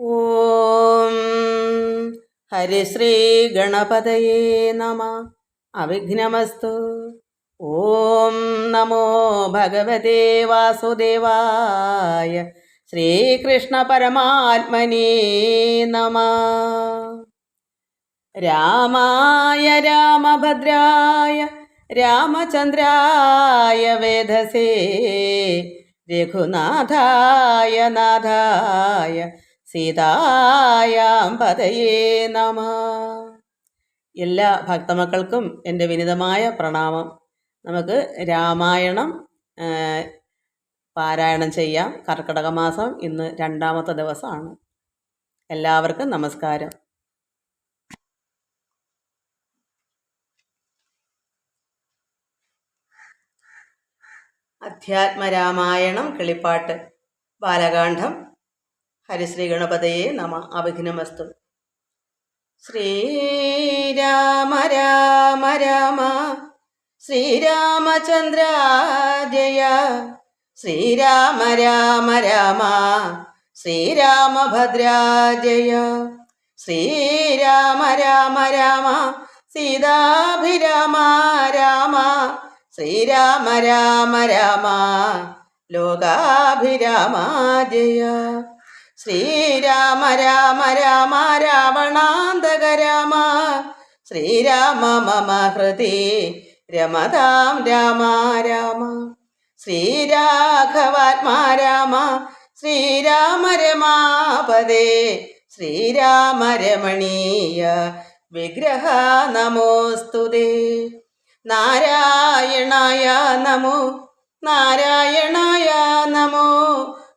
ഓം ഹരിശ്രീ ഗണപതയേ നമ. അവിഘ്നമസ്തു. ഓം നമോ ഭഗവതേ വാസുദേവായ. ശ്രീകൃഷ്ണ പരമാത്മനേ നമ. രാമായ രാമഭദ്രായ രാമചന്ദ്രായ വേധസേ രഘുനാഥായ നാഥായ സീതായാം പതയേ നമ. എല്ലാ ഭക്തമക്കൾക്കും എൻ്റെ വിനിതമായ പ്രണാമം. നമുക്ക് രാമായണം പാരായണം ചെയ്യാം. കർക്കിടക മാസം ഇന്ന് 2ാമത്തെ ദിവസമാണ്. എല്ലാവർക്കും നമസ്കാരം. അധ്യാത്മരാമായണം കിളിപ്പാട്ട് ബാലകാന്ഡം. ഹരിശ്രീ ഗണപതയേ നമ. അവിഘ്നമസ്തു. ശ്രീരാമ രാമ രാമ ശ്രീരാമചന്ദ്ര ജയ. ശ്രീരാമ രാമ രാമ ശ്രീരാമഭദ്ര ജയ. ശ്രീരാമ രാമ രാമ സീതാഭിരാമ രാമ. ശ്രീരാമ രാമ രാമ ലോകാഭിരാമ ജയ. ശ്രീരാമ രാമ രാമ രാവണാന്തക രാമ. ശ്രീരാമ മമ ഹൃദി രമതാം രാമ രാമ. ശ്രീരാഘവാത്മാ രാമ ശ്രീരാമ രമാപദേ. ശ്രീരാമ രമണീയ വിഗ്രഹ നമോസ്തുതേ. നാരായണായ നമോ നാരായണായ നമോ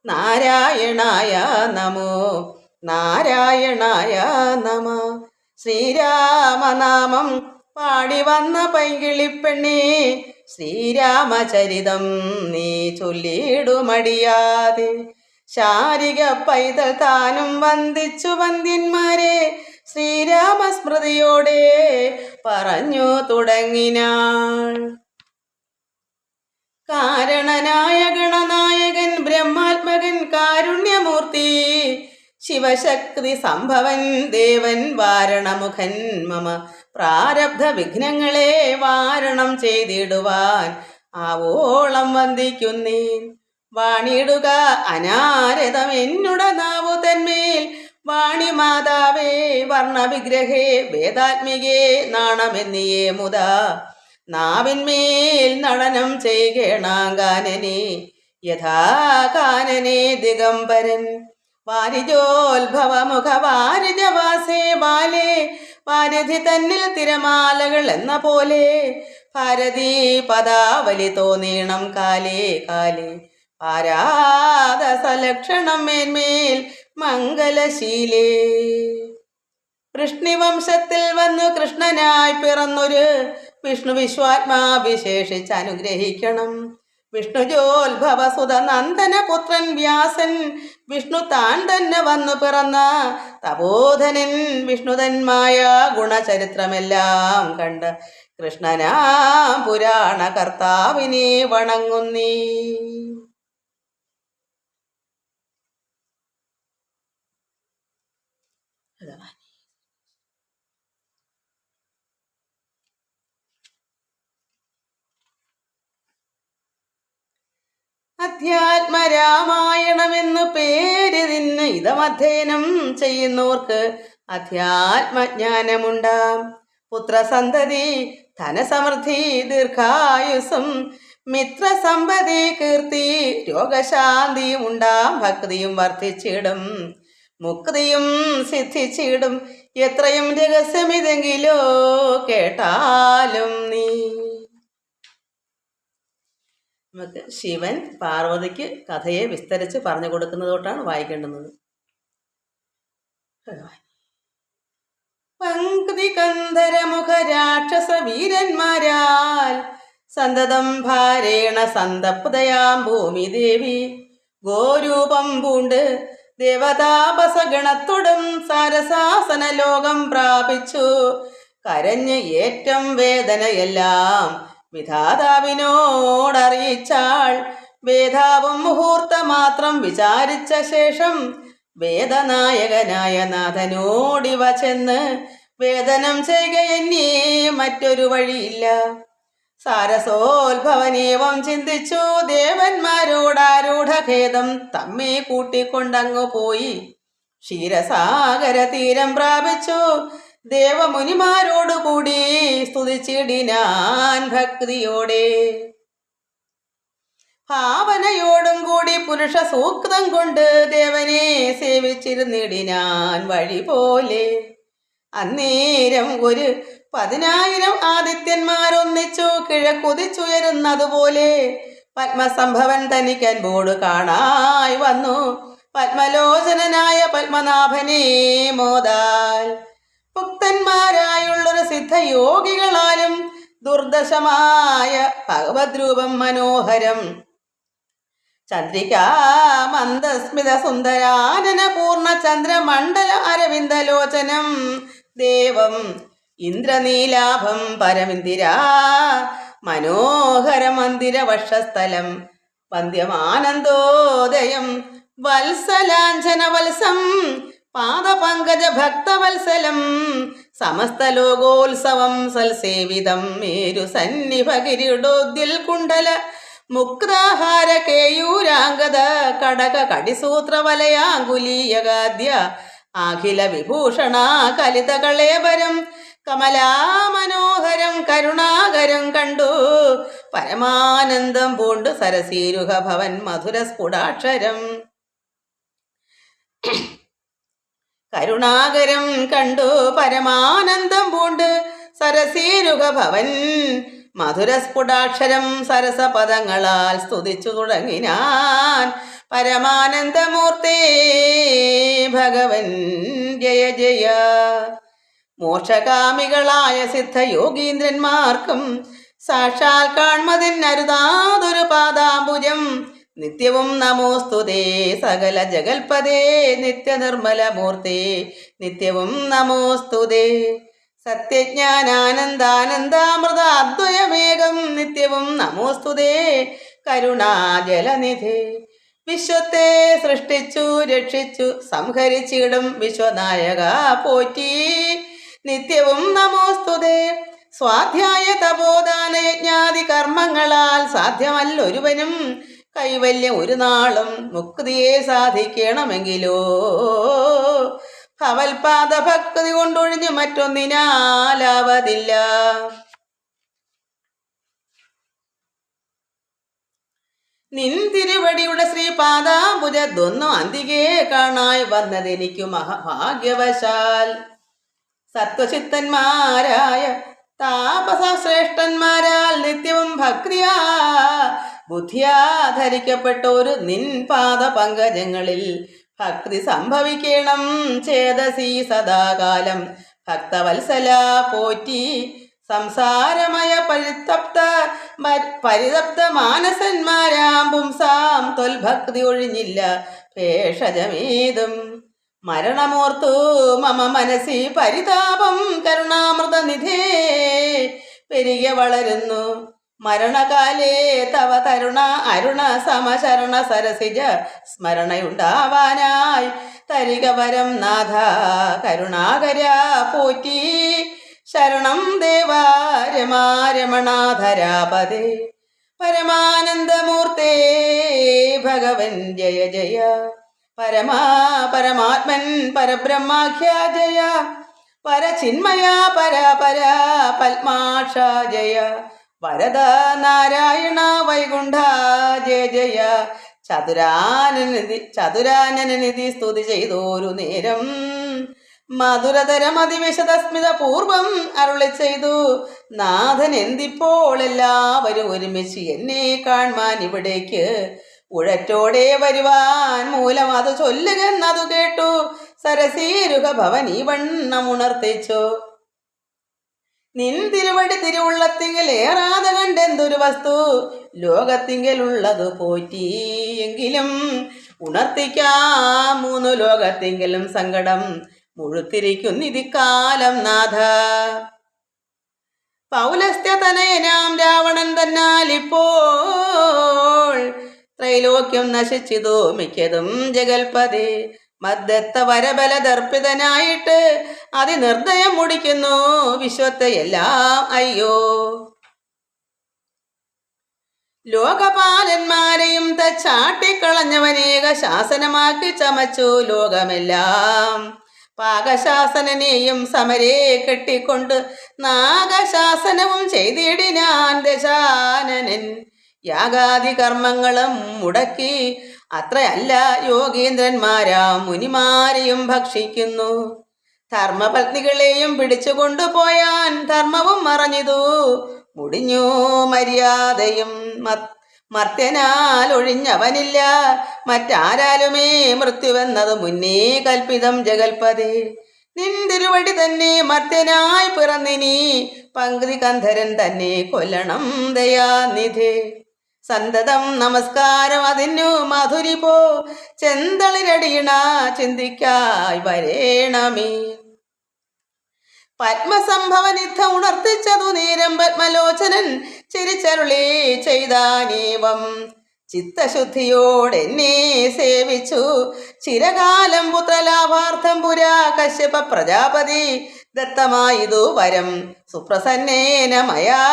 നാരായണായ നമോ നാരായണായ നമ. ശ്രീരാമനാമം പാടി വന്ന പൈകിളിപ്പെണ്ണേ. ശ്രീരാമചരിതം നീ ചൊല്ലിടുമടിയാതെ. ശാരിക പൈതൽ താനും വന്ദിച്ചു വന്ദ്യന്മാരെ. ശ്രീരാമസ്മൃതിയോടെ പറഞ്ഞു തുടങ്ങിനാൾ. കാരണനായ ഗണനായകൻ ബ്രഹ്മാത്മകൻ കാരുണ്യമൂർത്തി. ശിവശക്തി സംഭവൻ ദേവൻ വാരണമുഖൻ. മമ പ്രാരബ്ധ വിഘ്നങ്ങളെ വാരണം ചെയ്തിടുവാൻ ആവോളം വന്ദിക്കുന്നേൻ. വാണിടുക അനാരതം എന്നുട നാവു തന്മേൽ. വാണി മാതാവേ വർണ്ണവിഗ്രഹേ വേദാത്മികേ നാണമെന്നിയേ മുത. നാവിന്മേൽ നടനം ചെയ്യണാങ്കാനനെ യഥാകാനനെ ദിഗംബരൻ. വാരിജോത്ഭവമുഖ വാരിജവാസേ ബാലേ. വാരിധി തന്നിൽ തിരമാലകൾ എന്ന പോലെ. ഭാരതീ പദാവലി തോന്നീണം കാലേ കാലേ. പാരാദസലക്ഷണം മേന്മേൽ മംഗലശീലേ. വൃഷ്ണിവംശത്തിൽ വന്നു കൃഷ്ണനായി പിറന്നൊരു വിഷ്ണു വിശ്വാത്മാ വിശേഷിച്ച് അനുഗ്രഹിക്കണം. വിഷ്ണുജോത്ഭവസുത നന്ദനപുത്രൻ വ്യാസൻ. വിഷ്ണു താൻ തന്നെ വന്നു പിറന്ന തപോധനൻ. വിഷ്ണുതന്മായ ഗുണചരിത്രമെല്ലാം കണ്ട് കൃഷ്ണനാം പുരാണ കർത്താവിനെ വണങ്ങുന്നീ. അധ്യാത്മരാമായണമെന്നു പേരിതിന് ഇതമധ്യയനം ചെയ്യുന്നവർക്ക് അധ്യാത്മജ്ഞാനമുണ്ടാം. പുത്രസന്തതി ധനസമൃദ്ധി ദീർഘായുസ്സും മിത്രസമ്പതി കീർത്തി രോഗശാന്തിയും ഉണ്ടാം. ഭക്തിയും വർദ്ധിച്ചിടും മുക്തിയും സിദ്ധിച്ചിടും. എത്രയും രഹസ്യമിതെങ്കിലോ കേട്ടാലും നീ. നമുക്ക് ശിവൻ പാർവതിക്ക് കഥയെ വിസ്തരിച്ച് പറഞ്ഞു കൊടുക്കുന്നതോട്ടാണ് വായിക്കേണ്ടുന്നത്. പങ്ക്തി കന്ധരമുഖ രാക്ഷസ വീരന്മാരാൽ സന്തതം ഭാരേണ സന്തപ്തയാം ഭൂമി ദേവി. ഗോരൂപം പൂണ്ട് ദേവതാപസഗണത്തോടും സാരസാസന ലോകം പ്രാപിച്ചു. കരഞ്ഞ് ഏറ്റം വേദനയെല്ലാം വിധാതാവിനോടറിയിച്ചാൾ. വേദാവും മുഹൂർത്തമാത്രം വിചാരിച്ച ശേഷം വേദനായകനായ നാഥനോടിവ ചെന്ന് വേദനം ചെയ്യുകയെന്നേ മറ്റൊരു വഴിയില്ല. സാരസോത്ഭവനേവം ചിന്തിച്ചു ദേവന്മാരോടാരൂഢഖേദം തമ്മെ കൂട്ടിക്കൊണ്ടങ്ങു പോയി ക്ഷീരസാഗര തീരം പ്രാപിച്ചു ദേവമുനിമാരോടുകൂടി സ്തുതിച്ചിടിനാൻ ഭക്തിയോടെ. ഭാവനയോടും കൂടി പുരുഷ സൂക്തം കൊണ്ട് ദേവനെ സേവിച്ചിരുന്നിടിനാൻ വഴി പോലെ. അന്നേരം ഒരു 10,000 ആദിത്യന്മാരൊന്നിച്ചു കിഴക്കുതിച്ചുയരുന്നതുപോലെ പത്മസംഭവൻ തനിക്ക് അൻപോട് കാണായി വന്നു പത്മലോചനായ പത്മനാഭനെ മോദാൽ. മുക്തന്മാരായുള്ളൊരു സിദ്ധയോഗികളാലും ദുർദശമായ ഭഗവദ്രൂപം മനോഹരം. ചന്ദ്രികാ മന്ദസ്മിത സുന്ദരാനന പൂർണ്ണ ചന്ദ്രമണ്ഡല അരവിന്ദലോചനം ദേവം ഇന്ദ്രനീലാഭം പരമിന്ദിരാ മനോഹര മന്ദിര വക്ഷസ്ഥലം വന്ദ്യമാനന്ദോദയം വത്സലാഞ്ജന വത്സം പാദപങ്കജ ഭക്തവത്സലം സമസ്തലോകോത്സവം സൽസേവിതം മേരു സന്നിഭഗിരിടോദ്യൽ കുണ്ഡല മുക്താഹാര കേയൂരാംഗത കടക കടിസൂത്രവലയാങ്കുലീയഗാദ്യ അഖില വിഭൂഷണ കലിത കളേബരം കമലാമനോഹരം കരുണാകരം കണ്ടു പരമാനന്ദം പൂണ്ട് സരസീരുഹ ഭവൻ മധുര സ്ഫുടാക്ഷരം. കരുണാകരം കണ്ടു പരമാനന്ദം പൂണ്ട് സരസീരുഹ ഭവൻ മധുരസ്ഫുടാക്ഷരം സരസപദങ്ങളാൽ സ്തുതിച്ചു തുടങ്ങിനാൻ പരമാനന്ദമൂർത്തേ ഭഗവൻ ജയ ജയ. മോക്ഷകാമികളായ സിദ്ധയോഗീന്ദ്രന്മാർക്കും സാക്ഷാൽ കാൺമതിനരുതാതൊരു പാദാംബുജം നിത്യവും നമോസ്തുതേ സകല ജഗൽപദേ നിത്യനിർമ്മലമൂർത്തേ നിത്യവും നമോസ്തുതേ. സത്യജ്ഞാനാനന്ദാനന്ദാമൃത അദ്വയമേകം നിത്യവും നമോസ്തുതേ കരുണാജലനിധേ. വിശ്വത്തെ സൃഷ്ടിച്ചു രക്ഷിച്ചു സംഹരിച്ചിടും വിശ്വനായക പോറ്റി നിത്യവും നമോസ്തുതേ. സ്വാധ്യായ തപോദാന യജ്ഞാദി കർമ്മങ്ങളാൽ സാധ്യമല്ലൊരുവനും കൈവല്യം ഒരു നാളും മുക്തിയെ സാധിക്കണമെങ്കിലോ ഭവൽപാദ ഭക്തി കൊണ്ടൊഴിഞ്ഞു മറ്റൊന്നിനാലാവതില്ല. നിൻ തിരുവടിയുടെ ശ്രീപാദാംബുജദ്വന്നു അന്തികേ കാണായി വന്നതെനിക്കു മഹാഭാഗ്യവശാൽ. സത്വചിത്തന്മാരായ താപസശ്രേഷ്ഠന്മാരാൽ നിത്യവും ഭക്തിയാ ബുദ്ധിയാ ധരിക്കപ്പെട്ടൊരു നിൻ പാദ പങ്കജങ്ങളിൽ ഭക്തി സംഭവിക്കണം ചേതസി സദാകാലം ഭക്തവത്സല പോറ്റി. സംസാരമയ പരിതപ്ത മാനസന്മാരാം പുംസാം തൊൽഭക്തി ഒഴിഞ്ഞില്ല ഭേഷജമേതും. മരണമോർത്തു മമ മനസി പരിതാപം കരുണാമൃതനിധേ പെരികെ വളരുന്നു. മരണകാലേ തവ തരുണ അരുണ സമശരണ സരസിജ സ്മരണയുണ്ടാവാനായി തരിക വരം നാഥ കരുണാകര പോറ്റി. ശരണം ദേവാ രമാരമണാധരാപദേ പരമാനന്ദമൂർത്തേ ഭഗവൻ ജയ ജയ. പരമാത്മൻ പരബ്രഹ്മാഖ്യ ജയ പരചിന്മയ പര പത്മാക്ഷ ജയ. വരദ നാരായണ വൈകുണ്ഠ ജയ ജയ. ചതുരാനനനിധി സ്തുതി ചെയ്തോരു നേരം മധുരതരം അതിവിശദസ്മിത പൂർവം അരുളി ചെയ്തു നാഥൻ എന്തിപ്പോൾ എല്ലാവരും ഒരുമിച്ച് എന്നെ കാണുവാൻ ഇവിടേക്ക് ഉഴറ്റോടെ വരുവാൻ മൂലം അത് ചൊല്ലുകെന്നതു കേട്ടു സരസീരുഹ ഭവൻ ഈ വണ്ണം ഉണർത്തിച്ചു. നിൻ തിരുവടി തിരുവുള്ളത്തിങ്കിൽ ഏറാതെ കണ്ടെന്തൊരു വസ്തു ലോകത്തിങ്കലുള്ളതു പോറ്റി. എങ്കിലും ഉണർത്തിക്കാം 3 ലോകത്തിങ്കലും സങ്കടം മുഴുത്തിരിക്കുന്നിതിക്കാലം നാഥ. പൗലസ്ത്യതനയനാം രാവണൻ തന്നാലിപ്പോൾ ത്രൈലോക്യം നശിച്ചിതു മിക്കതും ജഗൽപദേ. മദ്ദത്ത വരബലദർപ്പിതനായിട്ട് അതിനിർദ്ദയം മുടിക്കുന്നു വിശ്വത്തെ എല്ലാം. അയ്യോ, ലോകപാലന്മാരെയും തച്ചാട്ടിക്കളഞ്ഞവനേക ശാസനമാക്കി ചമച്ചു ലോകമെല്ലാം. പാകശാസനനെയും സമരേ കെട്ടിക്കൊണ്ട് നാഗശാസനവും ചെയ്തിടിനാൻ ദശാനനൻ. യാഗാദി കർമ്മങ്ങളും മുടക്കി അത്രയല്ല യോഗീന്ദ്രന്മാരാം മുനിമാരെയും ഭക്ഷിക്കുന്നു. ധർമ്മപത്നികളെയും പിടിച്ചുകൊണ്ടുപോയാൻ ധർമ്മവും മറഞ്ഞിതു. മുടിഞ്ഞു മര്യാദയും മർത്യനാൽ ഒഴിഞ്ഞവനില്ല. മറ്റാരാലുമേ മൃത്യുവെന്നത് മുന്നേ കൽപ്പിതം ജഗൽപതി. നിന്തിരുവടി തന്നെ മർത്യനായി പിറന്നിനി പങ്ക്തി കന്ധരൻ തന്നെ കൊല്ലണം ദയാനിധേ. സന്തതം നമസ്കാരം അതിനു മധുരി പോ ചെന്തളിരടിയണ ചിന്തിക്കായി വരേണമേ. പത്മസംഭവനിദ്ധ ഉണർത്തിച്ചതു നേരം പത്മലോചനൻ ചിരിച്ചരുളി ചെയ്താനേവം. ചിത്തശുദ്ധിയോടെന്നെ സേവിച്ചു ചിരകാലം പുത്രലാഭാർത്ഥം പുരാ കശ്യപ പ്രജാപതി ദത്തമായിതു വരം. സുപ്രസന്നേന മയാ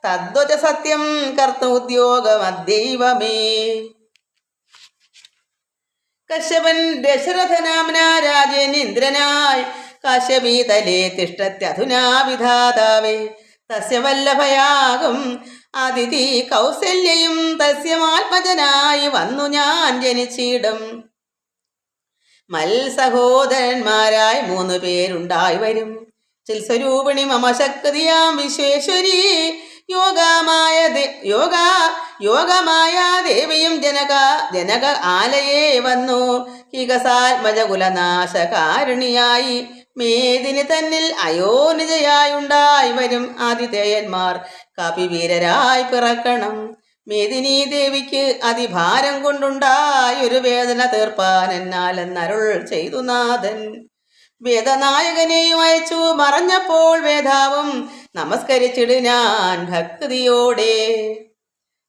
തദ്വച സത്യം കർത്തുദ്യോഗമദ്ദൈവമേ. കശ്യപൻ ദശരഥനാംന രാജൻ ഇന്ദ്രനായി കാശ്യപീതലേ തിഷ്ടത്യധുനാ വിധാതാവേ. തസ്യ വല്ലഭയാകും അതിഥി കൗസല്യയും തസ്യമാത്മജനായി വന്നു ഞാൻ ജനിച്ചിടും. മത്സഹോദരന്മാരായി 3 പേരുണ്ടായി വരും. ചിൽസ്വരൂപിണി മമ ശക്തിയാം വിശ്വേശ്വരി യോഗമായ ദേവിയും ജനക ആലയേ വന്നു. കികസാത്മജകുലനാശകാരിണിയായി മേദിനി തന്നിൽ അയോനിജയായുണ്ടായി വരും. ആതിഥേയന്മാർ കപിവീരരായി പിറക്കണം. മേദിനി ദേവിക്ക് അതിഭാരം കൊണ്ടുണ്ടായൊരു വേദന തീർപ്പാൻ എന്നാലെന്നരുൾ ചെയ്തു നാഥൻ. വേദനായകനെയും അയച്ചു മറഞ്ഞപ്പോൾ വേദാവും നമസ്കരിച്ചിടിനാൻ ഭക്തിയോടെ.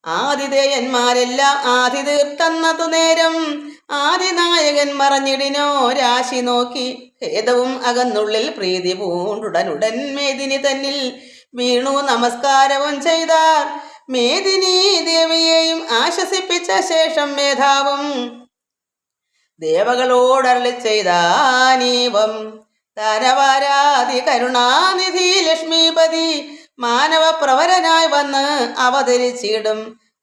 ആതിഥേയന്മാരെല്ലാം ആദി തീർത്തന്നതു നേരം ആദിനായകൻ മറഞ്ഞിടിനോ രാശി നോക്കി. ഖേദവും അകന്നുള്ളിൽ പ്രീതി പൂണ്ടുടനുടൻ മേദിനി തന്നിൽ വീണു നമസ്കാരവും ചെയ്താർ. മേദിനി ദേവിയെയും ആശ്വസിപ്പിച്ച ശേഷം മേധാവും ദേവകളോടരുളി ചെയ്താനീവം. ധനവാരാധി കരുണാനിധി ലക്ഷ്മീപതി മാനവപ്രവരനായി വന്ന് അവതരിച്ചിടും.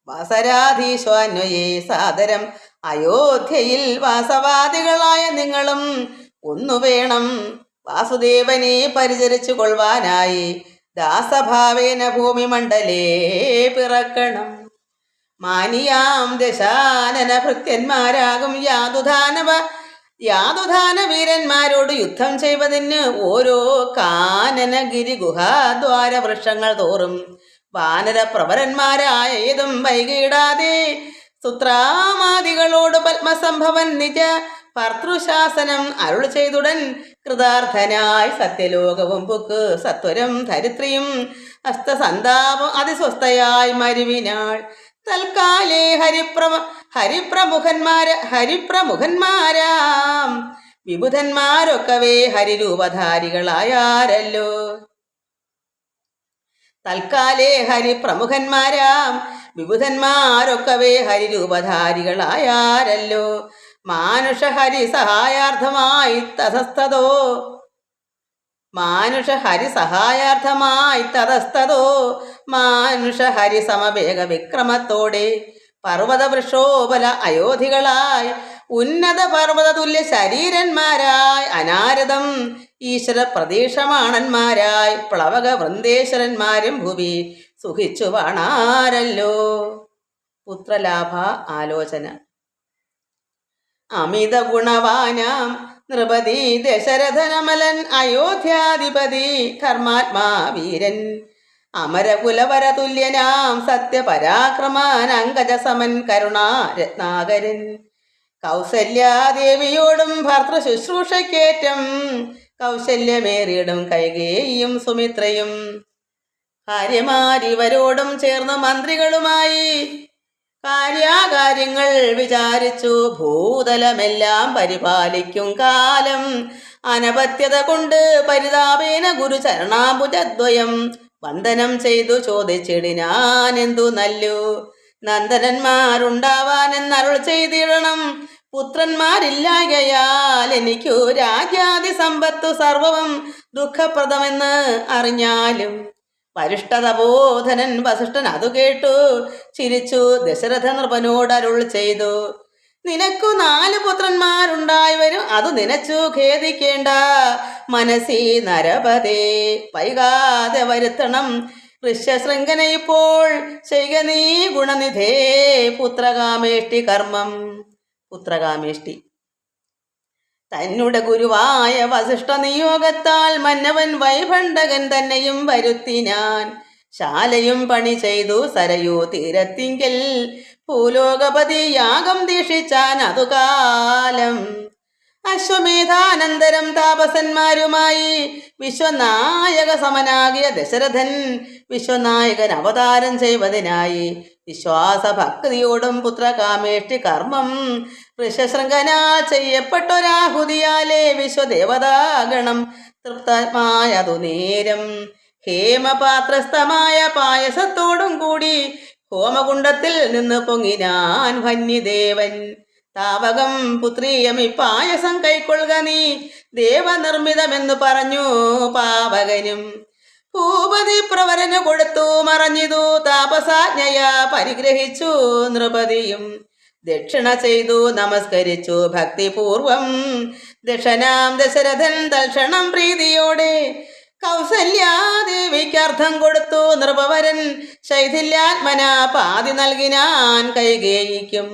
വാസരാധീശ്വാന്വയെ സാദരം അയോധ്യയിൽ വാസവാദികളായ നിങ്ങളും ഒന്നുവേണം. വാസുദേവനെ പരിചരിച്ചു കൊള്ളുവാനായി ദാസഭാവേന ഭൂമിമണ്ഡലേ പിറക്കണം. മാനിയാം ദശാനന ഭൃത്യന്മാരാകും യാതുധാന വീരന്മാരോട് യുദ്ധം ചെയ്വതിന് ഓരോ കാനനഗിരി ഗുഹാദ്വാര വൃക്ഷങ്ങൾ തോറും വാനരപ്രവരന്മാരായ ഏതും വൈകിടാതെ സുത്രാമാദികളോട് പത്മസംഭവൻ നിജ ഭർത്തൃശാസനം അരുൾ ചെയ്തുടൻ കൃതാർത്ഥനായി സത്യലോകവും പുക്ക് സത്വരം ധരിത്രിയും ഹസ്തസന്താപം അതിസ്വസ്ഥയായി മരുവിനാൾ. തൽക്കാലേ ഹരിപ്രമുഖന്മാരാം വിബുധന്മാരൊക്കവേ ഹരിരൂപധാരികളായാരല്ലോ. തൽക്കാലേ ഹരിപ്രമുഖന്മാരാം വിബുധന്മാരൊക്കവേ ഹരിരൂപധാരികളായാരല്ലോ. മാനുഷഹരി സഹായാർത്ഥമായി തതസ്തതോ മാനുഷഹരി സമവേഗ വിക്രമത്തോടെ പർവ്വതവൃക്ഷോപല അയോധികളായി ഉന്നത പർവ്വത തുല്യ ശരീരന്മാരായി അനാരദം ഈശ്വര പ്രതീക്ഷമാണന്മാരായി പ്ലവക വൃന്ദേശ്വരന്മാരും ഭുവി സുഖിച്ചു വാണാരല്ലോ. പുത്രലാഭ ആലോചന. അമിത ഗുണവാനാം നൃപതി ദശരഥനമലൻ അയോധ്യാധിപതി ധർമാത്മാ വീരൻ അമരകുലവര തുല്യനാം സത്യപരാക്രമാൻ അങ്കജസമൻ കരുണാ രത്നാകരൻ. കൗസല്യാദേവിയോടും ഭർത്തൃ ശുശ്രൂഷയ്ക്കേറ്റം കൗശല്യമേറിയിടും കൈകേയിയും സുമിത്രയും ഭാര്യമാരിവരോടും ചേർന്ന് മന്ത്രികളുമായി കാര്യാകാര്യങ്ങൾ വിചാരിച്ചു ഭൂതലമെല്ലാം പരിപാലിക്കും കാലം. അനപത്യത കൊണ്ട് പരിതാപേന ഗുരു ചരണാംബുജദ്വയം വന്ദനം ചെയ്തു ചോദിച്ചിടിനാൻ എന്തു നല്ലു. നന്ദനന്മാരുണ്ടാവാനെന്നരുൾ ചെയ്തിടണം. പുത്രന്മാരില്ലായകയാൽ എനിക്കു രാജ്യാദി സമ്പത്തു സർവവും ദുഃഖപ്രദമെന്ന് അറിഞ്ഞാലും. വരിഷ്ഠതബോധനൻ വസിഷ്ഠൻ അതു കേട്ടു ചിരിച്ചു ദശരഥ നൃപനോടരുൾ ചെയ്തു. നിനക്കു 4 പുത്രന്മാരുണ്ടായി വരും, അതു നിനച്ചു ഖേദിക്കേണ്ട മനസ്സി നരപതേ. വൈകാതെ വരുത്തണം ഋഷ്യശൃംഖന ഇപ്പോൾ ചെയ്ക നീ ഗുണനിധേ പുത്രകാമേഷ്ടി കർമ്മം. പുത്രകാമേഷ്ടി തന്നെ ഗുരുവായ വസിഷ്ഠ നിയോഗത്താൽ മന്നവൻ വൈഭണ്ഡകൻ തന്നെയും വരുത്തിനാൻ. ശാലയും പണി ചെയ്തു സരയൂ തീരത്തിങ്കൽ ഭൂലോകപതി യാഗം ദീക്ഷിച്ചാൻ അതുകാലം. അശ്വമേധാനന്തരം താപസന്മാരുമായി വിശ്വനായക സമനാകിയ ദശരഥൻ വിശ്വനായകൻ അവതാരം ചെയ്വതിനായി വിശ്വാസഭക്തിയോടും പുത്രകാമേഷ്ടി കർമ്മം ഋഷശൃംഖന ചെയ്യപ്പെട്ടൊരാഹുതിയാലേ വിശ്വദേവതാഗണം തൃപ്തമായതു നേരം. ഹേമപാത്രസ്ഥമായ പായസത്തോടും കൂടി ഹോമകുണ്ടത്തിൽ നിന്ന് പൊങ്ങിനാൻ വന്യദേവൻ. താവകം പുത്രീയമി പായസം കൈക്കൊള്ളുക നീ ദേവനിർമ്മിതമെന്നു പറഞ്ഞു പാവകനും. ഭൂപതി പ്രവരനു കൊടുത്തു മറഞ്ഞിതു താപസാജ്ഞയ പരിഗ്രഹിച്ചു നൃപതിയും. ദക്ഷിണ ചെയ്തു നമസ്കരിച്ചു ഭക്തിപൂർവം ദക്ഷനാം ദശരഥൻ തൽക്ഷണം പ്രീതിയോടെ. കൗസല്യാദേവിക്കർത്ഥം കൊടുത്തു നൃപവരൻ ശൈഥില്യാത്മന പാതി നൽകിനാൻ കൈകേയിക്കും.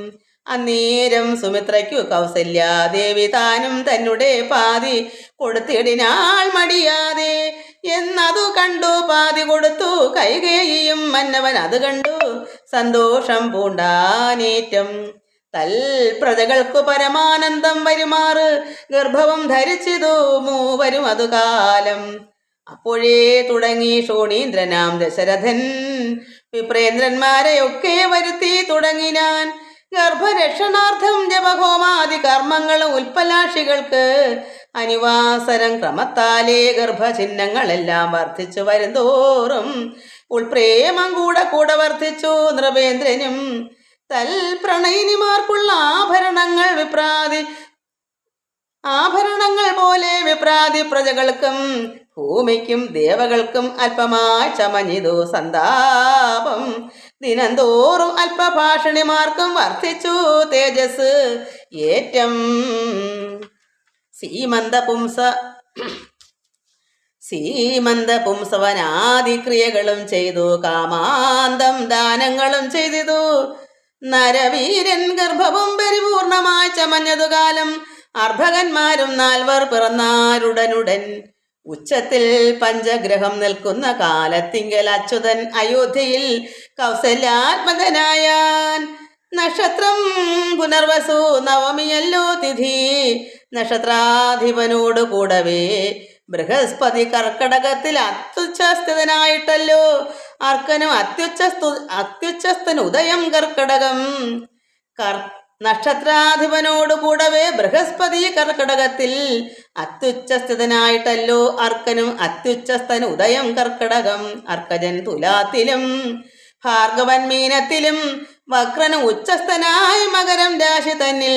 അന്നേരം സുമിത്രയ്ക്കു കൗസല്യാദേവി താനും തന്നെ പാതി കൊടുത്തിടിനാൾ മടിയാതെ. എന്നതു കണ്ടു പാതി കൊടുത്തു കൈകേയിയും. മന്നവൻ അത് കണ്ടു സന്തോഷം പൂണ്ടാനേറ്റം. പ്രജകൾക്കു പരമാനന്ദം വരുമാറ് ഗർഭവും ധരിച്ചിതു മൂവരും അതുകാലം. അപ്പോഴേ തുടങ്ങി ശോണീന്ദ്രനാം ദശരഥൻ വിപ്രേന്ദ്രന്മാരെയൊക്കെ വരുത്തി തുടങ്ങിനാൻ. ഗർഭരക്ഷണാർത്ഥം ജപഹോമാദി കർമ്മങ്ങളും ഉൽപ്പലാക്ഷികൾക്ക് അനിവാസരം ക്രമത്താലേ ഗർഭചിഹ്നങ്ങളെല്ലാം വർദ്ധിച്ചു വരുന്തോറും ഉൾപ്രേമം കൂടെ വർദ്ധിച്ചു നൃപേന്ദ്രനും. പ്രണയിനിമാർക്കുള്ള ആഭരണങ്ങൾ പോലെ വിപ്രാതി പ്രജകൾക്കും ഭൂമിക്കും ദേവകൾക്കും അല്പമായി ചമഞ്ഞിതു സന്താപം. ദിനംതോറും അല്പഭാഷണിമാർക്കും വർദ്ധിച്ചു തേജസ് ഏറ്റം. സീമന്തപുംസവനാദിക്രിയകളും ചെയ്തു കാമാന്തം ദാനങ്ങളും ചെയ്തിതു. നരവീരൻ ഗർഭവും പരിപൂർണമായി ചമഞ്ഞതു കാലം. അർഭകന്മാരും 4 പിറന്നാരുടനുടൻ. ഉച്ചത്തിൽ പഞ്ചഗ്രഹം നിൽക്കുന്ന കാലത്തിങ്കൽ അച്യുതൻ അയോധ്യയിൽ കൗസല്യാത്മകനായാൻ. നക്ഷത്രം പുനർവസു നവമിയല്ലോ തിഥി. നക്ഷത്രാധിപനോട് കൂടവേ ബൃഹസ്പതി കർക്കടകത്തിൽ അത്യുച്ഛസ്ഥിതനായിട്ടല്ലോ അർക്കനും അത്യുച്ഛസ്ഥന് ഉദയം കർക്കടകം. നക്ഷത്രാധിപനോട് കൂടവേ ബൃഹസ്പതി കർക്കടകത്തിൽ അത്യുച്ഛസ്ഥിതനായിട്ടല്ലോ അർക്കനും അത്യുച്ഛസ്ഥന് ഉദയം കർക്കടകം. അർക്കജൻ തുലാത്തിലും ഭാർഗവൻ മീനത്തിലും വക്രനും ഉച്ചസ്ഥനായി മകരം രാശി തന്നിൽ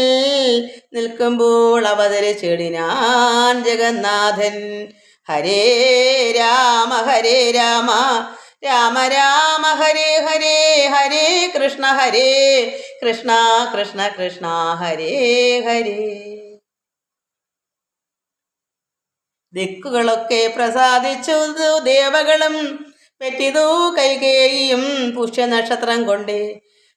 നിൽക്കുമ്പോൾ അവതരിച്ചിടിനാൻ ജഗന്നാഥൻ. ഹരേ രാമ രാമ രാമ ഹരേ ഹരേ, ഹരേ കൃഷ്ണ കൃഷ്ണ കൃഷ്ണ ഹരേ ഹരേ. ദിക്കുകളൊക്കെ പ്രസാദിച്ചു ദേവകളും പെറ്റിതു കൈകേയിയും പുഷ്യനക്ഷത്രം കൊണ്ട്.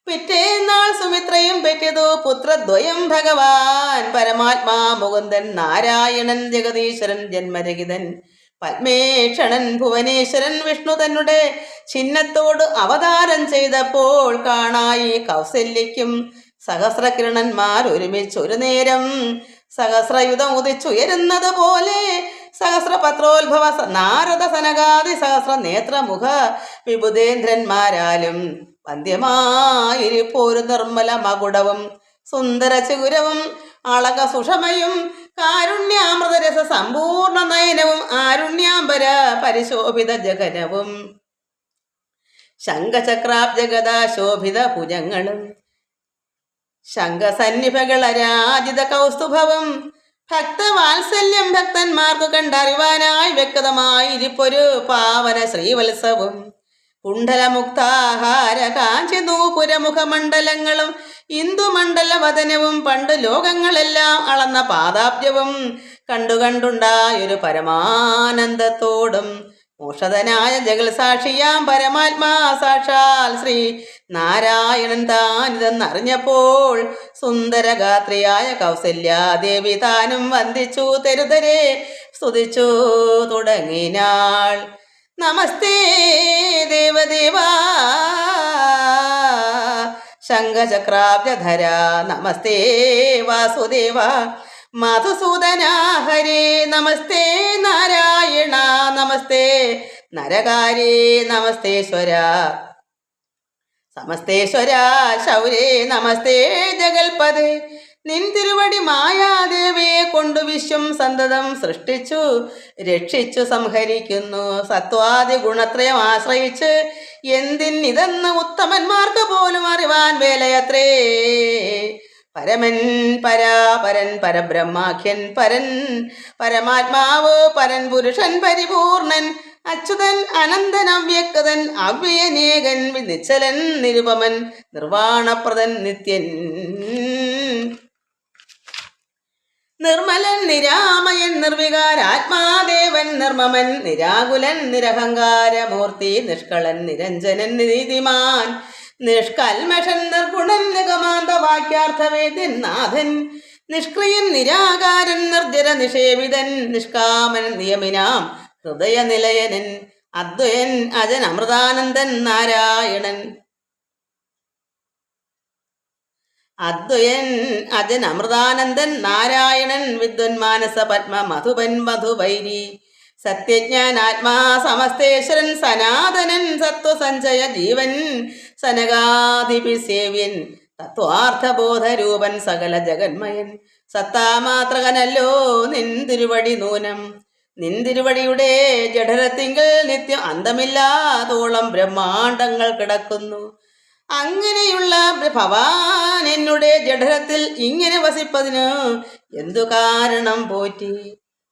പിറ്റേന്നാൾ സുമിത്രയും പെറ്റിതു പുത്രദ്വയം ഭഗവാൻ പരമാത്മാ മുകുന്ദൻ നാരായണൻ ജഗദീശ്വരൻ ജന്മരഹിതൻ പത്മേക്ഷണൻ ഭുവനേശ്വരൻ വിഷ്ണു തന്നെ ചിഹ്നത്തോട് അവതാരം ചെയ്തപ്പോൾ കാണായി കൗസല്യയ്ക്കും സഹസ്രകിരണന്മാർ ഒരുമിച്ചൊരു നേരം സഹസ്രയുധം ഉദിച്ചുയരുന്നത് പോലെ. സഹസ്രപത്രോത്ഭവ നാരദ സനകാദി സഹസ്ര നേത്രമുഖ വിബുധേന്ദ്രന്മാരാലും വന്ധ്യമായിരിപ്പോരു നിർമ്മല മകുടവും സുന്ദര ചുരവും അളക സുഷമയും കാരുണ്യാമൃതരസ സമ്പൂർണ്ണ നയനവും ആരുണ്യാംബര പരിശോഭിത ജഗനവും ശംഖചക്രാബ്ജഗത ശോഭിത ഭുജങ്ങളും ശംഖസന്നിഭകളരാജിത കൗസ്തുഭവും ഭക്തവാത്സല്യം ഭക്തന്മാർക്കു കണ്ടറിവാനായി വ്യക്തമായി ഇരിപ്പൊരു പാവന ശ്രീവത്സവും കുണ്ഡലമുക്താഹാര കാഞ്ചി നൂപുരമുഖമണ്ഡലങ്ങളും ഇന്ദുമണ്ഡലവദനവും പണ്ട് ലോകങ്ങളെല്ലാം അളന്ന പാദാബ്ജവും കണ്ടുകണ്ടുണ്ടായൊരു പരമാനന്ദത്തോടും മോഷതനായ ജഗൽ സാക്ഷിയാം പരമാത്മാ സാക്ഷാൽ ശ്രീ നാരായണൻ താനിതെന്നറിഞ്ഞപ്പോൾ സുന്ദരഗാത്രിയായ കൗസല്യാദേവി താനും വന്ദിച്ചു തെരുതരെ സ്തുതിച്ചു തുടങ്ങിനാൾ. നമസ്തേ ദേവദേവാ ശംഖചക്രാബ്ജധര നമസ്തേ വാസുദേവ മധുസൂദന ഹരേ നമസ്തേ നാരായണ നമസ്തേ നരകാരേ നമസ്തേശ്വര സമസ്തേശ്വര ശൗരേ നമസ്തേ ജഗൽപദേ. നിൻ തിരുവടി മായാദേവിയെ കൊണ്ടു വിശ്വം സന്തതം സൃഷ്ടിച്ചു രക്ഷിച്ചു സംഹരിക്കുന്നു. സത്വാദി ഗുണത്രയം ആശ്രയിച്ച് എന്തിനിതെന്ന് ഉത്തമന്മാർക്ക് പോലും അറിവാൻ വേലയത്രേ. പരമൻ പരാപരൻ പരബ്രഹ്മാഖ്യൻ പരൻ പരമാത്മാവ് പരൻ പുരുഷൻ പരിപൂർണൻ അച്യുതൻ അനന്തൻ അവ്യക്തൻ അവ്യയനേകൻ നിശ്ചലൻ നിരുപമൻ നിർവാണപ്രദൻ നിത്യൻ നിർമ്മലൻ നിരാമയൻ നിർവികാരാത്മാദേവൻ നിർമ്മമൻ നിരാകുലൻ നിരഹങ്കാരമൂർത്തി നിഷ്കളൻ നിരഞ്ജനൻ നീതിമാൻ നിഷ്കൽമഷൻ നിർഗുണൻ നിഗമാന്ത വാക്യാർത്ഥവേദ്യൻ നാഥൻ നിഷ്ക്രിയൻ നിരാകാരൻ നിർജ്ജര നിഷേവിതൻ നിഷ്കാമൻ നിയമിനാം ഹൃദയനിലയനൻ അദ്വയൻ അജൻ അമൃതാനന്ദൻ നാരായണൻ അദ്വയൻ അജൻ അമൃതാനന്ദൻ നാരായണൻ വിദ്വന്മാനസ പത്മ മധുപൻ മധുവൈരി സത്യജ്ഞാനാത്മാ സമസ്തേശ്വരൻ സനാതനൻ സത്വസഞ്ചയ ജീവൻ സനകാധിപിസേവ്യൻ തത്വാർത്ഥബോധരൂപൻ സകല ജഗന്മയൻ സത്താമാത്രകനല്ലോ നിന്തിരുവടി നൂനം. നിന്തിരുവടിയുടെ ജഠരത്തിങ്കൽ നിത്യം അന്തമില്ലാതോളം ബ്രഹ്മാണ്ടങ്ങൾ കിടക്കുന്നു. അങ്ങനെയുള്ള ഭവാൻ എന്നുടെ ജഠരത്തിൽ ഇങ്ങനെ വസിപ്പതിന് എന്തു കാരണം പോറ്റി?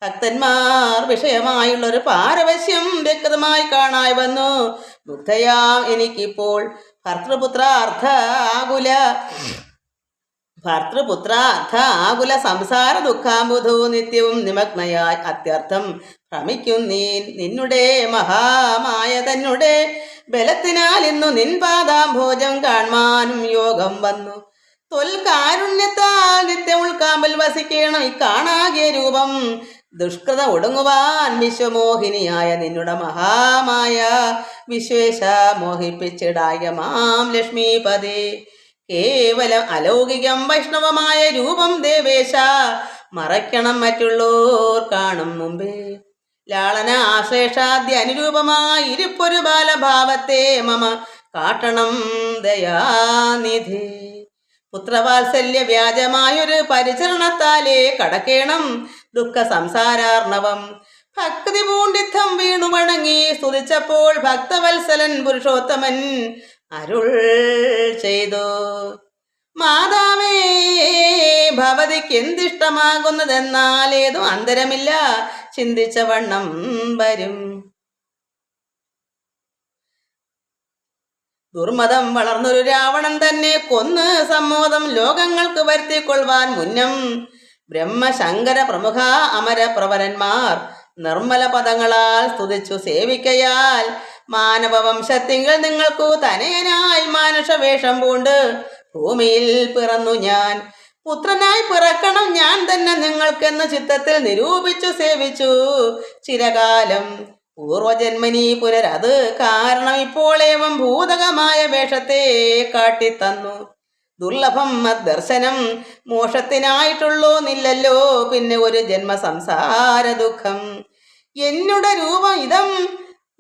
ഭക്തന്മാർ വിഷയമായുള്ളൊരു പാരവശ്യം വ്യക്തമായി കാണായി വന്നു. മുഗ്ധയാം എനിക്കിപ്പോൾ ഭർത്തൃപുത്രാർത്ഥ ആകുല സംസാര ദുഃഖാംബുധു നിത്യവും നിമഗ്നയായി അത്യർത്ഥം ഭ്രമിക്കും നിന്നുടെ മഹാമായ തന്നെ ബലത്തിനാൽ ഇന്നു നിൻ പാദാംഭോജം കാണാനും യോഗം വന്നു. തൊൽകാരുണ്യത്താൽ നിത്യം ഉൾക്കാമ്പൽ വസിക്കണം ഇക്കാണാകിയ രൂപം ദുഷ്കൃത ഒടുങ്ങുവാൻ വിശ്വമോഹിനിയായ നിന്നുടെ മഹാമായ വിശ്വേശ മോഹിപ്പിച്ചിടായ മാം ലക്ഷ്മീപദേ. കേവലം അലൗകികം വൈഷ്ണവമായ രൂപം ദേവേശ മറയ്ക്കണം മറ്റുള്ളോർ കാണും മുമ്പേ. ലാളന ആശ്ലേഷാദ്യ അനുരൂപമായി ഇരിപ്പൊരു ബാലഭാവത്തെ മമ കാട്ടണം ദയാനിധി. പുത്രവാത്സല്യ വ്യാജമായൊരു പരിചരണത്താലേ കടക്കേണം ദുഃഖ സംസാരാർണവം. ഭക്തി പൂണ്ടിത്തം വീണു വണങ്ങി സ്തുതിച്ചപ്പോൾ ഭക്തവത്സലൻ പുരുഷോത്തമൻ അരുൾ ചെയ്തു. മാതാവേ, ഭവതിക്ക് എന്തിഷ്ടമാകുന്നതെന്നാൽ ഏതും അന്തരമില്ല, ചിന്തിച്ച വണ്ണം വരും. ദുർമതം വളർന്നൊരു രാവണൻ തന്നെ കൊന്ന് സമ്മോദം ലോകങ്ങൾക്ക് വരുത്തിക്കൊള്ളുവാൻ മുന്നം ബ്രഹ്മശങ്കര പ്രമുഖ അമര പ്രവരന്മാർ നിർമ്മല പദങ്ങളാൽ സ്തുതിച്ചു സേവിക്കയാൽ മാനവവംശത്തിങ്കൽ നിങ്ങൾക്കു തനയനായി മാനുഷവേഷം പൂണ്ട് ഭൂമിയിൽ പിറന്നു ഞാൻ. പുത്രനായി പിറക്കണം ഞാൻ തന്നെ നിങ്ങൾക്കെന്ന് ചിത്തത്തിൽ നിരൂപിച്ചു സേവിച്ചു ചിരകാലം. പൂർവജന്മനി പുനരത് കാരണം ഇപ്പോൾ ഏവം ഭൂതകമായ വേഷത്തെ കാട്ടിത്തന്നു. ദുർലഭം ദർശനം മോക്ഷത്തിനായിട്ടുള്ളോന്നില്ലല്ലോ പിന്നെ ഒരു ജന്മ സംസാര ദുഃഖം. എന്നുടെ രൂപം ഇതം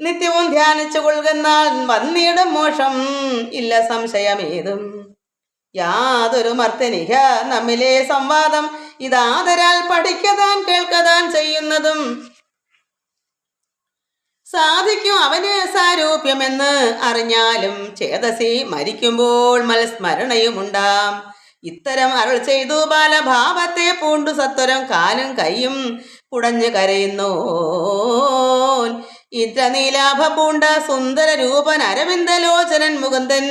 നിത്യവും ധ്യാനിച്ചു കൊള്ളുന്നാൽ വന്നിടും മോഷം ഇല്ല സംശയമേതും. യാതൊരു മർത്തനിക നമ്മിലെ സംവാദം ഇതാദരാൽ പഠിക്കതാൻ കേൾക്കതാൻ ചെയ്യുന്നതും സാധിക്കും അവന് സാരൂപ്യമെന്ന് അറിഞ്ഞാലും ചേതസി മരിക്കുമ്പോൾ മൽസ്മരണയുമുണ്ടാം. ഇത്തരം അരുൾ ചെയ്തു ബാലഭാവത്തെ പൂണ്ടു സത്വരം കാലും കൈയും കുടഞ്ഞു കരയുന്നു. ഇന്ദ്രനീലാഭ പൂണ്ട സുന്ദര രൂപൻ അരവിന്ദലോചനൻ മുകുന്ദൻ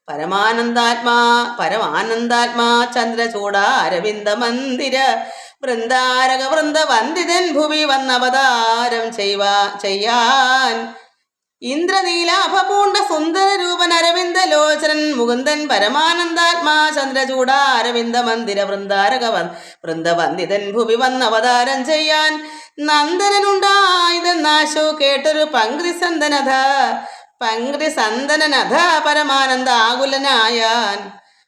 പരമാനന്ദാത്മാ ചന്ദ്രചൂട അരവിന്ദ മന്ദിര വൃന്ദാരക വൃന്ദ വന്ദിതൻ ഭുവി വന്നവതാരം ചെയ്യാൻ. ഇന്ദ്രനീലാഭ പൂണ്ട സുന്ദര രൂപൻ അരവിന്ദ ലോചനൻ മുകുന്ദൻ പരമാനന്ദാത്മാ ചന്ദ്രചൂട അരവിന്ദ മന്ദിര വൃന്ദാരക വൃന്ദവന്ദിതൻ ഭുവി വന്നവതാരം ചെയ്യാൻ. നന്ദനനുണ്ടായതെന്നാശു കേട്ടൊരു പങ്ക്രിസന്ദനഥ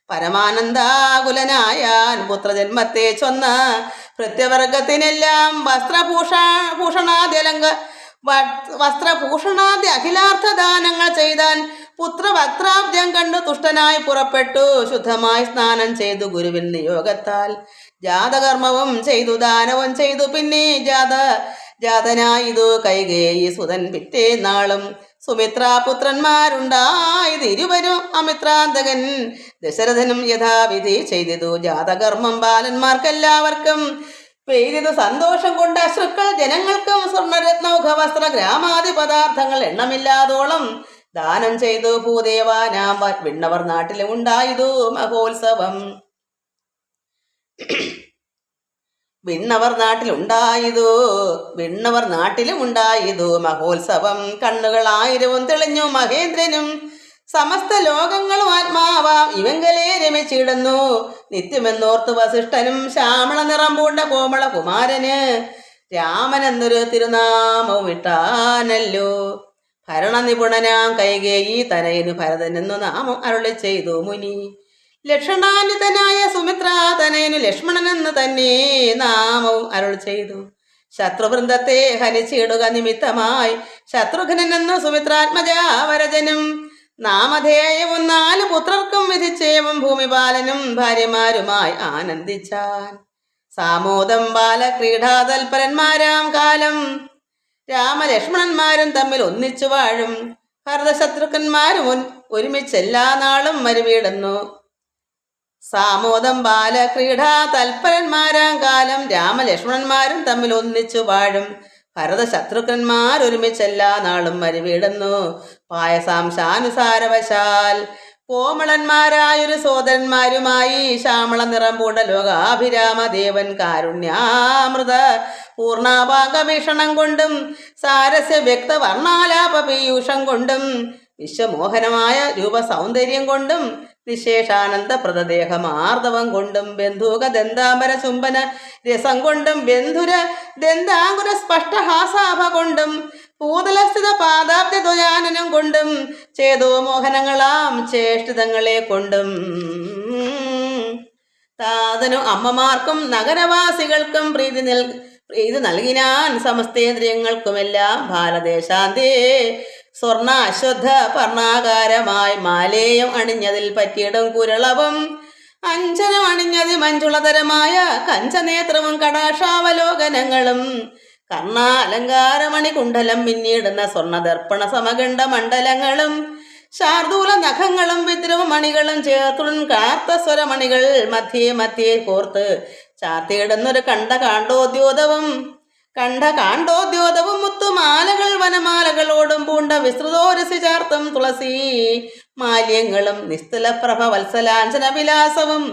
പരമാനന്ദാകുലനായാൻ പുത്രജന്മത്തെ ചൊന്ന പ്രത്യവർഗത്തിനെല്ലാം വസ്ത്രഭൂഷണാദ്യ അഖിലാർത്ഥദാനങ്ങൾ ചെയ്താൻ. പുത്രവക്ത്രാബ്ജം കണ്ടു തുഷ്ടനായി പുറപ്പെട്ടു ശുദ്ധമായി സ്നാനം ചെയ്തു ഗുരുവിൻ നിയോഗത്താൽ. ജാതകർമ്മവും ചെയ്തു ദാനവും ചെയ്തു പിന്നെ ജാതനായിതു കൈകേയി സുതൻ പിറ്റേ നാളും. സുമിത്രാപുത്രന്മാരുണ്ടായത് ഇരുവരും അമിത്രാന്തകൻ ദശരഥനും യഥാവിധി ചെയ്തിതു ജാതകർമ്മം ബാലന്മാർക്കെല്ലാവർക്കും പെയ്തിതു സന്തോഷം കൊണ്ട് അശ്രുക്കൾ ജനങ്ങൾക്കും. സ്വർണരത്നൗഘ വസ്ത്ര ഗ്രാമാദി പദാർത്ഥങ്ങൾ എണ്ണമില്ലാതോളം ദാനം ചെയ്തു ഭൂദേവാനാം വിണ്ണവർ നാട്ടിലും ഉണ്ടായതു മഹോത്സവം. വിണ്ണവർ നാട്ടിലും ഉണ്ടായതു മഹോത്സവം. കണ്ണുകളായിരവും തെളിഞ്ഞു മഹേന്ദ്രനും സമസ്ത ലോകങ്ങളും ആത്മാവാം ഇവങ്കലെ രമിച്ചിടുന്നു നിത്യമെന്നോർത്തു വസിഷ്ഠനും. ശ്യാമള നിറം പൂണ്ട കോമള കുമാരന് രാമനെന്നൊരു തിരുനാമവും ഇട്ടാനല്ലോ. ഭരണനിപുണനാം കൈകേയി തനയനു ഭരതനെന്നു നാമം അരുളി ചെയ്തു മുനി. ലക്ഷണാന്വിതനായ സുമിത്രാതനയനു ലക്ഷ്മണനെന്ന് തന്നെ നാമവും അരുൾ ചെയ്തു. ശത്രുവൃന്ദത്തെ ഹനിച്ചിടുക നിമിത്തമായി ശത്രുഘ്നെന്നു സുമിത്രാത്മജാവരജനും. നാമധേയവും 4 പുത്രർക്കും വിധിച്ചേവും ഭൂമിപാലനും ഭാര്യമാരുമായി ആനന്ദിച്ചാൻ. സാമോദം ബാലക്രീഡാതൽപരന്മാരാം കാലം രാമലക്ഷ്മണന്മാരും തമ്മിൽ ഒന്നിച്ചു വാഴും. ഭരതശത്രുഘ്നന്മാരും ഒരുമിച്ചെല്ലാ നാളും മരുവീടുന്നു. സാമോദം ബാലക്രീഡാ തൽപരന്മാരാം കാലം രാമലക്ഷ്മണന്മാരും തമ്മിൽ ഒന്നിച്ചു വാഴും. ഭരതശത്രുഘ്നന്മാർ ഒരുമിച്ചെല്ലാ നാളും മരുവീടുന്നു. പായസാംശാനുസാരവശാൽ കോമളന്മാരായൊരു സോദരന്മാരുമായി ശ്യാമള നിറം പൂണ്ട ലോകാഭിരാമദേവൻ കാരുണ്യാമൃത പൂർണാപാകവീക്ഷണം കൊണ്ടും സാരസ്യ വ്യക്ത വർണ്ണാലാപ പീയൂഷം കൊണ്ടും വിശ്വമോഹനമായ രൂപസൗന്ദര്യം കൊണ്ടും നിശേഷാനന്ദ പ്രദദേഹമാർദ്ദവം കൊണ്ടും ബന്ധൂക ദന്താംബര ചുംബന രസം കൊണ്ടും ബന്ധുര ദന്താങ്കുര സ്പഷ്ടഹാസാഭ കൊണ്ടും ഭൂതലസ്ഥിത പാദാബ്ദ ധ്വജാനനം കൊണ്ടും ചേതോ മോഹനങ്ങളാം ചേഷ്ടിതങ്ങളെ കൊണ്ടും താതനും അമ്മമാർക്കും നഗരവാസികൾക്കും പ്രീതി നൽകിനാൻ. സമസ്തേന്ദ്രിയങ്ങൾക്കുമെല്ലാം ഭാരതേശാന്തേ സ്വർണ അശ്വദ്ധ പർണാകാരമായി മാലേയം അണിഞ്ഞതിൽ പറ്റിയിടും കുരളവും അഞ്ജനം അണിഞ്ഞതി മഞ്ജുളതരമായ കഞ്ചനേത്രവും കടാക്ഷാവലോകനങ്ങളും കർണാലങ്കാരമണി കുണ്ഡലം പിന്നീടുന്ന സ്വർണദർപ്പണ സമകണ്ഠ മണ്ഡലങ്ങളും ശാർദൂല നഖങ്ങളും വിദ്രവമണികളും ചേർത്തുടൻ കാർത്ത സ്വരമണികൾ മധ്യേ കോർത്ത് ചാർത്തിയിടുന്നൊരു കണ്ഠകാണ്ഡോദ്യോതവും മുത്തുമാലകൾ വനമാലകളോടും പൂണ്ട വിസ്തൃതോരസി ചാർത്തും തുളസി മാല്യങ്ങളും നിസ്തുലപ്രഭ വത്സലാഞ്ചന വിലാസവും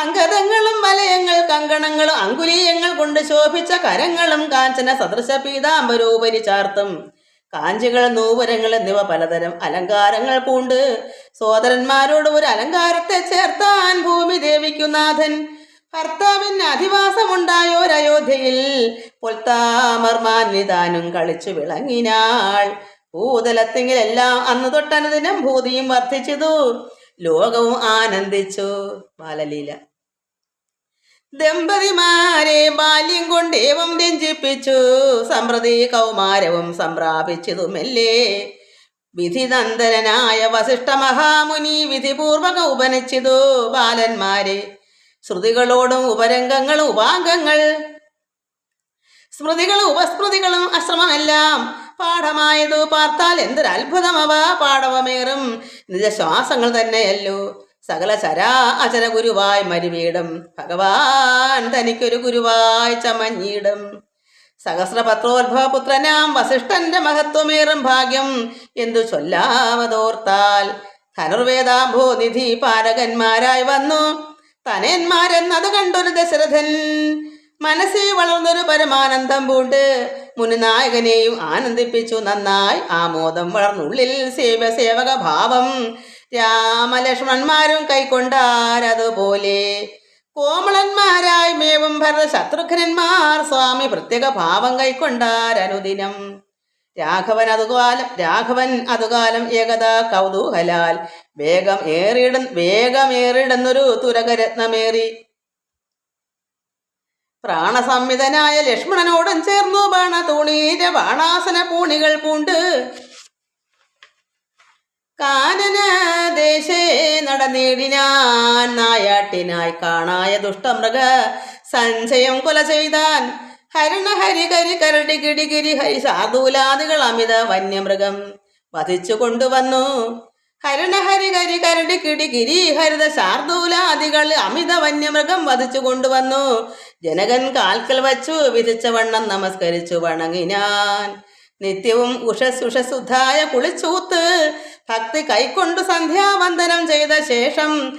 അങ്കദങ്ങളും വലയങ്ങൾ കങ്കണങ്ങളും അങ്കുലീയങ്ങൾ കൊണ്ട് ശോഭിച്ച കരങ്ങളും കാഞ്ചന സദൃശ പീതാംബരോപരി ചാർത്തും കാഞ്ചികൾ നൂപുരങ്ങൾ എന്നിവ പലതരം അലങ്കാരങ്ങൾ പൂണ്ട് സോദരന്മാരോട് ഒരു അലങ്കാരത്തെ ചേർത്താൻ ഭൂമി ദേവിക്കുനാഥൻ. ഭർത്താവിന് അധിവാസമുണ്ടായോരയോധ്യയിൽ പൊൽത്താമർമാനിതാനും കളിച്ചു വിളങ്ങിനാൾ. ഭൂതലത്തിങ്കിലെല്ലാം അന്ന് തൊട്ടനുദിനം ഭൂതിയും വർദ്ധിച്ചതു ലോകവും ആനന്ദിച്ചു. ബാലലീല. ദമ്പതിമാരെ ബാല്യം കൊണ്ടേവം രഞ്ജിപ്പിച്ചു, സമ്പ്രതി കൗമാരവും സംപ്രാപിച്ചതുമല്ലേ. വിധിനന്ദനായ വസിഷ്ഠ മഹാമുനി വിധിപൂർവക ഉപനയിച്ചതു ബാലന്മാരെ. ശ്രുതികളോടും ഉപരംഗങ്ങളും ഉപാംഗങ്ങൾ സ്മൃതികളും ഉപസ്മൃതികളും അശ്രമമെല്ലാം പാഠമായതു പാർത്താൽ എന്തൊരത്ഭുതമവ. പാടവമേറും നിജശ്വാസങ്ങൾ തന്നെയല്ലോ. സകല അചര ഗുരുവായി മരുവീടും ഭഗവാൻ തനിക്കൊരു ഗുരുവായി ചമഞ്ഞിടും. സഹസ്രപത്രോത്ഭവ പുത്രനാം വസിഷ്ഠന്റെ മഹത്വമേറും ഭാഗ്യം എന്തു ചൊല്ലാമതോർത്താൽ. ധനുർവേദാംഭോ നിധി പാരകന്മാരായി വന്നു തനയന്മാരെന്നത് കണ്ടൊരു ദശരഥൻ. മനസ്സിൽ വളർന്നൊരു പരമാനന്ദം പൂണ്ട് മുനിനായകനെയും ആനന്ദിപ്പിച്ചു നന്നായി. ആമോദം വളർന്നുള്ളിൽ സേവക ഭാവം രാമലക്ഷ്മണന്മാരും കൈക്കൊണ്ടാരതുപോലെ. കോമളന്മാരായി മേവും ഭരത ശത്രുഘ്നന്മാർ സ്വാമി പ്രത്യേക ഭാവം കൈക്കൊണ്ടാരനുദിനം. രാഘവൻ അതുകാലം ഏകതാ കൗതൂഹലാൽ വേഗമേറിടുന്നൊരു തുരകരത്നമേറി പ്രാണസംവിധനായ ലക്ഷ്മണനോടും ചേർന്നു ബാണതൂണീര ബാണാസന പൂണികൾ പൂണ്ട് കാനന ദേശേ നടനേടിനാൻ. നായാട്ടിനായി കാണായ ദുഷ്ടമൃഗ സഞ്ചയം കൊല ചെയ്താൻ. ഹരണ ഹരി കരി കരടി കിടികിരി ഹരി സാധൂലാദികൾ അമിത വന്യമൃഗം വധിച്ചു കൊണ്ടുവന്നു. ഹരണ ഹരി കരി കരടി കിടികിരി ഹരിത ശാർദൂലാദികൾ അമിത വന്യമൃഗം വധിച്ചു കൊണ്ടുവന്നു. ജനകൻ കാൽക്കൽ വച്ചു വിധിച്ച വണ്ണം നമസ്കരിച്ചു വണങ്ങിനാൻ. നിത്യവും ഉഷസുധായ കുളിച്ചൂത്ത് ഭക്തി കൈക്കൊണ്ടു സന്ധ്യാവന്ദനം ചെയ്ത ശേഷം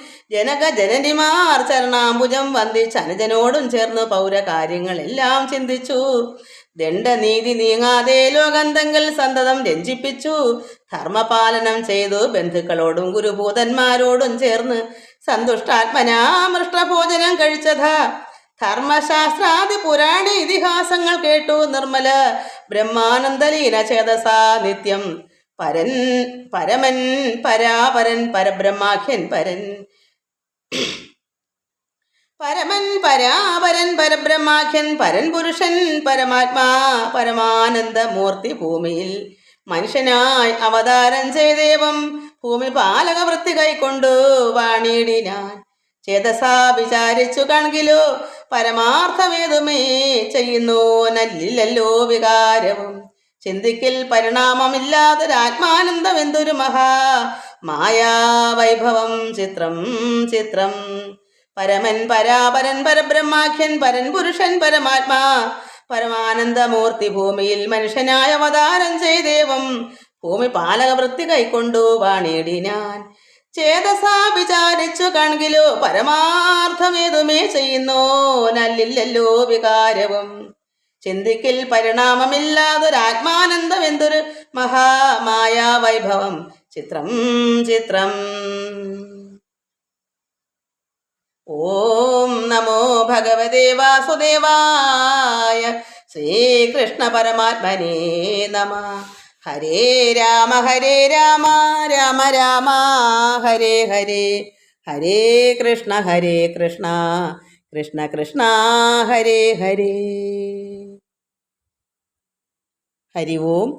ജനനിമാർ ചരണാംബുജം വന്ദിച്ച് അനുജനോടും ചേർന്ന് പൗരകാര്യങ്ങളെല്ലാം ചിന്തിച്ചു. ദണ്ഡനീതി നീങ്ങാതെ ലോകന്തങ്ങൾ സന്തതം രഞ്ജിപ്പിച്ചു. ധർമ്മപാലനം ചെയ്തു ബന്ധുക്കളോടും ഗുരുഭൂതന്മാരോടും ചേർന്ന് സന്തുഷ്ടാത്മനാ മൃഷ്ടഭോജനം കഴിച്ചതാ. ധർമ്മശാസ്ത്രാദി പുരാണ ഇതിഹാസങ്ങൾ കേട്ടു നിർമ്മല ബ്രഹ്മാനന്ദലീന ചേതസാ നിത്യം. പരമൻ പരാപരൻ പരബ്രഹ്മാഖ്യൻ പരബ്രഹ്മാഖ്യൻ പരൻ പുരുഷൻ പരമാത്മാ പരമാനന്ദമൂർത്തി ഭൂമിയിൽ മനുഷ്യനായി അവതാരം ചെയ്തേവം ഭൂമി പാലക വൃത്തി കൈക്കൊണ്ടു വാണിയിടിനാൻ. ചേതസാ വിചാരിച്ചു കാൺകിലോ പരമാർത്ഥമേതുമേ ചെയ്യുന്നു നല്ലില്ലല്ലോ വികാരവും. ചിന്തിക്കിൽ പരിണാമമില്ലാതൊരാത്മാനന്ദം എന്തൊരു മഹാ മായാവൈഭവം. ചിത്രം പരമൻ പരാപരൻ പരബ്രഹ്മാഖ്യൻ പരൻ പുരുഷൻ പരമാത്മാ പരമാനന്ദമൂർത്തി ഭൂമിയിൽ മനുഷ്യനായ അവതാരം ചെയ്തേവം ഭൂമി പാലക വൃത്തി കൈക്കൊണ്ടു വാണിയിടിനാൻ. ചേതസാ വിചാരിച്ചു കാൺകിലോ പരമാർത്ഥമേതുമേ ചെയ്യുന്നോ നല്ലില്ലല്ലോ വികാരവും. ചിന്തിക്കിൽ പരിണാമമില്ലാതൊരാത്മാനന്ദം എന്തൊരു മഹാമായാവൈഭവം. ചിത്രം. ഓം നമോ ഭഗവതേ വാസുദേവായ. ശ്രീകൃഷ്ണ പരമാത്മനേ നമഃ. ഹരേ രാമ രാമ രാമ ഹരേ ഹരേ. ഹരേ കൃഷ്ണ കൃഷ്ണ കൃഷ്ണ ഹരേ ഹരേ. ഹരി ഓം.